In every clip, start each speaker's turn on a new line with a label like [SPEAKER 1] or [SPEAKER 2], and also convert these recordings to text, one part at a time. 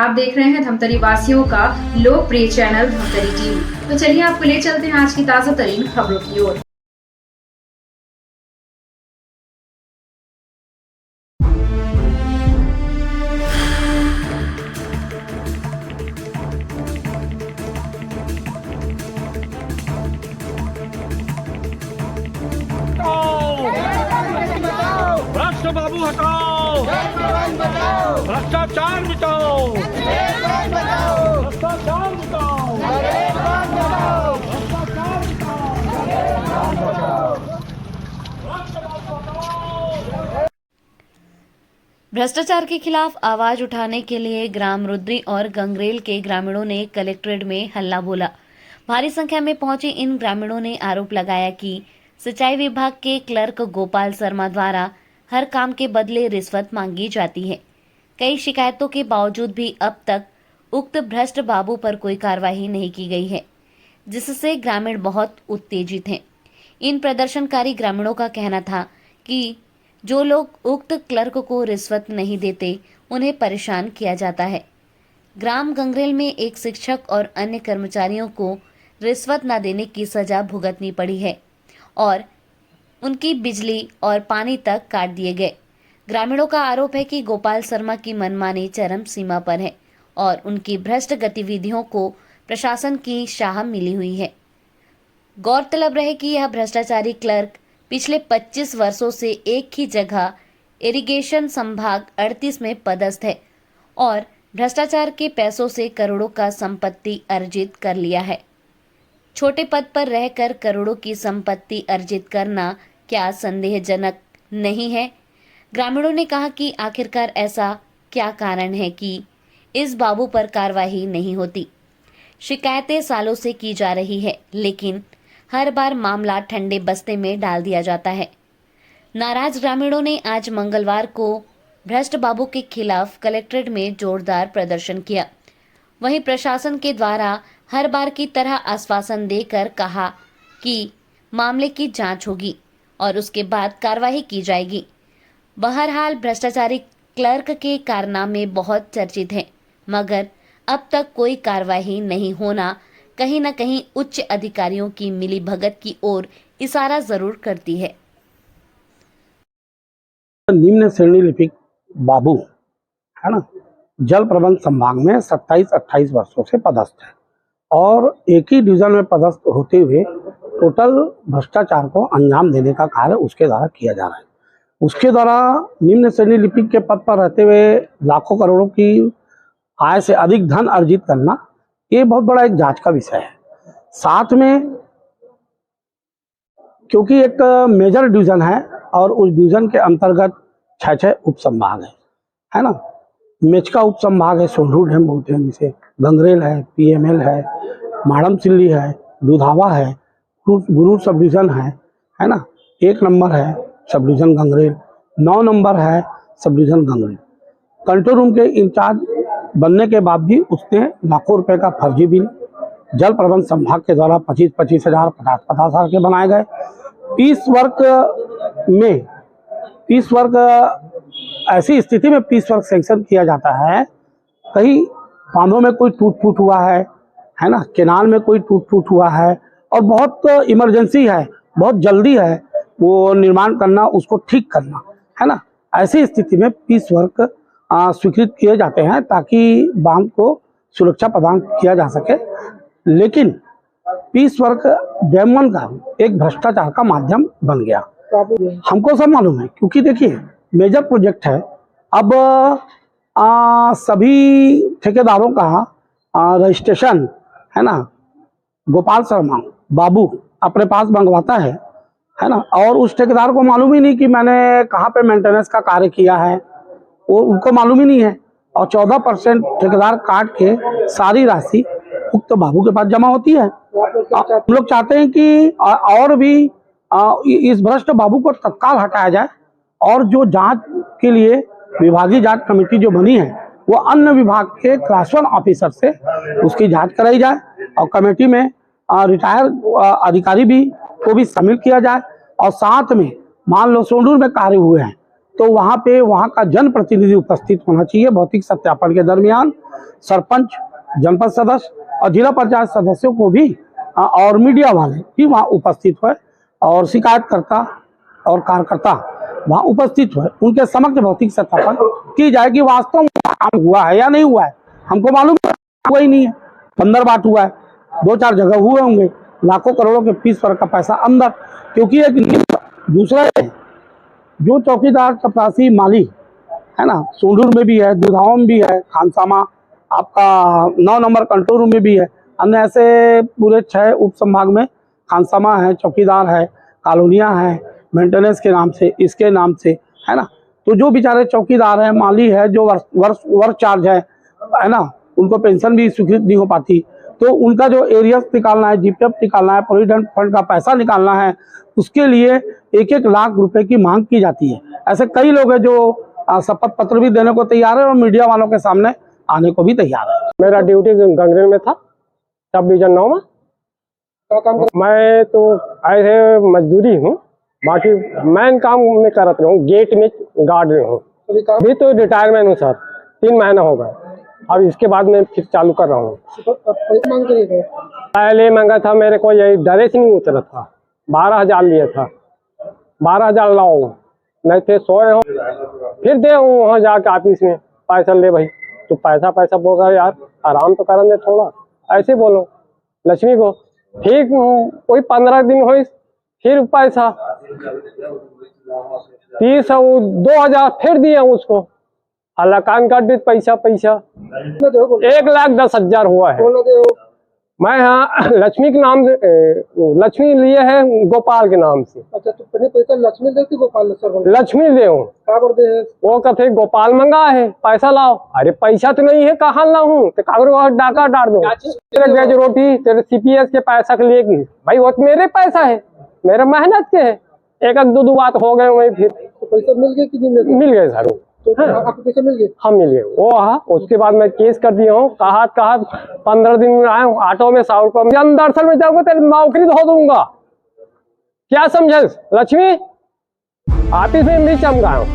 [SPEAKER 1] आप देख रहे हैं धमतरी वासियों का लोकप्रिय चैनल धमतरी टीवी। तो चलिए आपको ले चलते हैं आज की ताजा तरीन खबरों की ओर।
[SPEAKER 2] भ्रष्ट बाबू हटाओ, भ्रष्टाचार मिटाओ, भ्रष्टाचार मिटाओ,
[SPEAKER 3] भ्रष्टाचार के खिलाफ आवाज उठाने के लिए ग्राम रुद्री और गंगरेल के ग्रामीणों ने कलेक्ट्रेट में हल्ला बोला। भारी संख्या में पहुंचे इन ग्रामीणों ने आरोप लगाया कि सिंचाई विभाग के क्लर्क गोपाल शर्मा द्वारा हर काम के बदले रिश्वत मांगी जाती है। कई शिकायतों के बावजूद भी अब तक उक्त भ्रष्ट बाबू पर कोई कार्रवाई नहीं की गई है, जिससे ग्रामीण बहुत उत्तेजित हैं। इन प्रदर्शनकारी ग्रामीणों का कहना था कि जो लोग उक्त क्लर्क को रिश्वत नहीं देते उन्हें परेशान किया जाता है। ग्राम गंगरेल में एक शिक्षक और अन्य कर्मचारियों को रिश्वत न देने की सजा भुगतनी पड़ी है और उनकी बिजली और पानी तक काट दिए गए। ग्रामीणों का आरोप है कि गोपाल शर्मा की मनमानी चरम सीमा पर है और उनकी भ्रष्ट गतिविधियों को प्रशासन की शाह मिली हुई है। गौरतलब रहे कि यह भ्रष्टाचारी क्लर्क पिछले 25 वर्षों से एक ही जगह इरिगेशन संभाग 38 में पदस्थ है और भ्रष्टाचार के पैसों से करोड़ों का संपत्ति अर्जित कर लिया है। छोटे पद पर रहकर करोड़ों की संपत्ति अर्जित करना क्या संदेहजनक नहीं है? ग्रामीणों ने कहा कि आखिरकार ऐसा क्या कारण है कि इस बाबू पर कार्रवाई नहीं होती। शिकायतें सालों से की जा रही है, लेकिन हर बार मामला ठंडे बस्ते में डाल दिया जाता है। नाराज ग्रामीणों ने आज मंगलवार को भ्रष्ट बाबू के खिलाफ कलेक्ट्रेट में जोरदार प्रदर्शन किया। वहीं प्रशासन के द्वारा हर बार की तरह आश्वासन देकर कहा कि मामले की जांच होगी और उसके बाद कार्रवाई की जाएगी। बहरहाल भ्रष्टाचारी क्लर्क के कारनामे बहुत चर्चित हैं, मगर अब तक कोई कार्रवाई नहीं होना कहीं न कहीं उच्च अधिकारियों की मिलीभगत की ओर इशारा जरूर करती है।
[SPEAKER 4] निम्न श्रेणी लिपिक बाबू है ना, जल प्रबंध संभाग में 27-28 वर्षों से पदस्थ है और एक ही डिवीजन में पदस्थ होते हुए टोटल भ्रष्टाचार को अंजाम देने का कार्य उसके द्वारा किया जा रहा है। उसके द्वारा निम्न श्रेणी लिपिक के पद पर रहते हुए लाखों करोड़ों की आय से अधिक धन अर्जित करना, ये बहुत बड़ा एक जांच का विषय है। साथ में क्योंकि एक मेजर डिवीजन है और उस डिवीजन के अंतर्गत 6 उप संभाग है ना। मेचका उप संभाग है, सोंढू डैम बोलते हैं जिसे, गंगरेल है, पीएमएल है, माड़म सिल्ली है, दुधावा है, गुरु सब डिवीजन है ना। 1 नंबर है सब डिवीजन गंगरेल, 9 नंबर है sub division Gangrel. Control room के इंचार्ज बनने के बाद भी उसने लाखों रुपए का फर्जी बिल जल प्रबंध संभाग के द्वारा 25-25 हजार 50-50 हजार के बनाए गए। पीस वर्क ऐसी स्थिति में पीस वर्क सैंक्शन किया जाता है, कहीं बांधों में कोई टूट फूट हुआ है ना, केनाल में कोई टूट फूट हुआ है और बहुत इमरजेंसी है, बहुत जल्दी है वो निर्माण करना, उसको ठीक करना है ना। ऐसी स्थिति में पीस वर्क स्वीकृत किए जाते हैं ताकि बांध को सुरक्षा प्रदान किया जा सके। लेकिन पीस वर्क डैम 1 का एक भ्रष्टाचार का माध्यम बन गया। हमको सब मालूम है क्योंकि देखिए मेजर प्रोजेक्ट है। अब सभी ठेकेदारों का रजिस्ट्रेशन है ना, गोपाल शर्मा बाबू अपने पास मंगवाता है ना, और उस ठेकेदार को मालूम ही नहीं कि मैंने कहाँ पे मेंटेनेंस का कार्य किया है, वो उनको मालूम ही नहीं है। और 14% ठेकेदार काट के सारी राशि उक्त बाबू के पास जमा होती है। हम लोग चाहते हैं कि और भी इस भ्रष्ट बाबू को तत्काल हटाया जाए और जो जांच के लिए विभागीय जांच कमेटी जो बनी है वो अन्य विभाग के क्लास 1 ऑफिसर से उसकी जांच कराई जाए और कमेटी में रिटायर अधिकारी भी को भी शामिल किया जाए। और साथ में मान लो सोंडूर में कार्य हुए हैं तो वहाँ पे वहाँ का जनप्रतिनिधि उपस्थित होना चाहिए। भौतिक सत्यापन के दरमियान सरपंच, जनपद सदस्य और जिला पंचायत सदस्यों को भी और मीडिया वाले भी वहाँ उपस्थित हुए और शिकायतकर्ता और कार्यकर्ता वहाँ उपस्थित हुए। उनके समक्ष भौतिक सत्यापन की जाए कि वास्तव में काम हुआ है या नहीं हुआ है। हमको मालूम हुआ ही नहीं है, 15 बार हुआ है, 2-4 जगह हुए होंगे, लाखों करोड़ों के फीस पर का पैसा अंदर। क्योंकि एक दूसरा है जो चौकीदार चपरासी माली है ना, सोंडूर में भी है, दुधाओं में भी है, खानसामा आपका 9 नंबर कंट्रोल रूम में भी है, अन्य ऐसे पूरे 6 उप संभाग में खानसामा है, चौकीदार है, कॉलोनियाँ हैं मेंटेनेंस के नाम से, इसके नाम से, है ना। तो जो बेचारे चौकीदार हैं, माली है, जो वर्क चार्ज है ना, उनको पेंशन भी स्वीकृत नहीं हो पाती, तो उनका जो एरियस निकालना है, जीपीएफ निकालना है, प्रोविडेंट फंड का पैसा निकालना है, उसके लिए 1-1 लाख रुपए की मांग की जाती है। ऐसे कई लोग हैं जो शपथ पत्र भी देने को तैयार है और मीडिया वालों के सामने आने को भी तैयार है।
[SPEAKER 5] मेरा ड्यूटी गंगरेल में था, सब डिवीजन 9 में। मैं तो ऐसे मजदूरी हूँ, बाकी मैन काम में करते रहूँ, गेट में गार्ड में हूँ। अभी तो रिटायरमेंट हूँ सर, 3 महीना हो गए। अब इसके बाद मैं फिर चालू कर रहा हूँ। पहले मांगा था, मेरे को यही ड्रेस नहीं उतरा था, 12,000 लिया था, 12,000 लाओ, नहीं थे सोए हो, फिर दे वहाँ जाके ऑफिस में पैसा ले भाई, तो पैसा बोल रहा यार, आराम तो करने थोड़ा, ऐसे बोलो लक्ष्मी को। ठीक कोई 15 दिन हुई, फिर पैसा 2,000 फिर दिया उसको, हलाकान काट दी पैसा 1,10,000 हुआ है। मैं यहाँ लक्ष्मी के नाम से, लक्ष्मी लिए है गोपाल के नाम से।
[SPEAKER 6] अच्छा, तो पहले पैसा लक्ष्मी दे गोपाल सर?
[SPEAKER 5] लक्ष्मी दे वो कहते गोपाल मंगा है पैसा लाओ। अरे पैसा तो नहीं है, कहाँ लाऊं? तो कागज डाका डाल दो, तेरे वेज रोटी तेरे सीपीएस के पैसा के लिए भाई, वो तो मेरे पैसा है, मेरे मेहनत के है। 1-2 बात हो गए वही, फिर
[SPEAKER 6] तो पैसा मिल गया कि नहीं?
[SPEAKER 5] मिल गए सर,
[SPEAKER 6] तो आपको पैसा मिल गया?
[SPEAKER 5] हम मिल गए वो। हाँ, उसके बाद मैं केस कर दिया हूँ, कहा 15 दिन में आया हूँ, ऑटो में 100 रुपये दरअसल में जाऊंगा तेरी नौकरी धो दूंगा। क्या समझे लक्ष्मी? ऑफिस में भी चमका हूँ,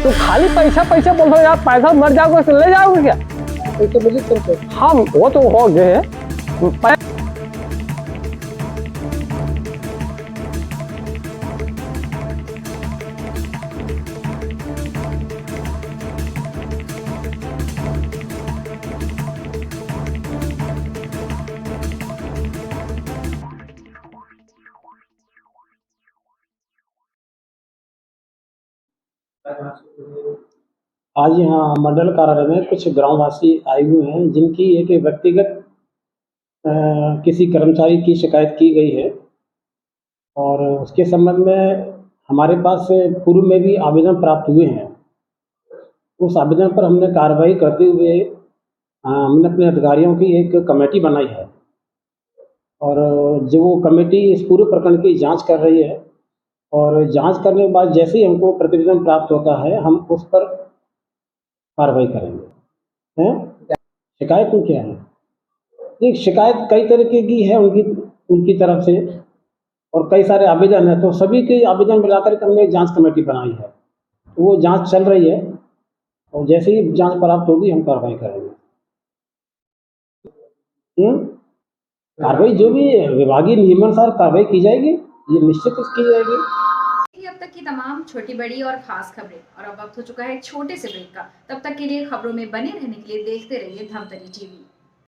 [SPEAKER 5] तो खाली पैसा बोल रहा यार, पैसा मर जाओगे तो ले जाओगे क्या?
[SPEAKER 6] पैसा मिल गया?
[SPEAKER 5] हम वो तो हो गए।
[SPEAKER 7] आज यहाँ मंडल कार्यालय में कुछ ग्रामवासी आए हुए हैं, जिनकी एक व्यक्तिगत किसी कर्मचारी की शिकायत की गई है और उसके संबंध में हमारे पास पूर्व में भी आवेदन प्राप्त हुए हैं। उस आवेदन पर हमने कार्रवाई करते हुए हमने अपने अधिकारियों की एक कमेटी बनाई है और जो वो कमेटी इस पूरे प्रकरण की जांच कर रही है और जांच करने के बाद जैसे ही हमको प्रतिवेदन प्राप्त होता है, हम उस पर कार्रवाई करेंगे। हैं शिकायत में क्या है? एक शिकायत कई तरीके की है उनकी तरफ से और कई सारे आवेदन है, तो सभी के आवेदन मिलाकर के हमने एक जांच कमेटी बनाई है। तो वो जांच चल रही है और जैसे ही जांच प्राप्त होगी हम कार्रवाई करेंगे। कार्रवाई जो भी विभागीय नियमानुसार कार्रवाई की जाएगी, ये निश्चित की जाएगी।
[SPEAKER 1] अब तक की तमाम छोटी बड़ी और खास खबरें, और अब वक्त हो चुका है छोटे से ब्रेक का। तब तक के लिए खबरों में बने रहने के लिए देखते रहिए धमतरी टीवी।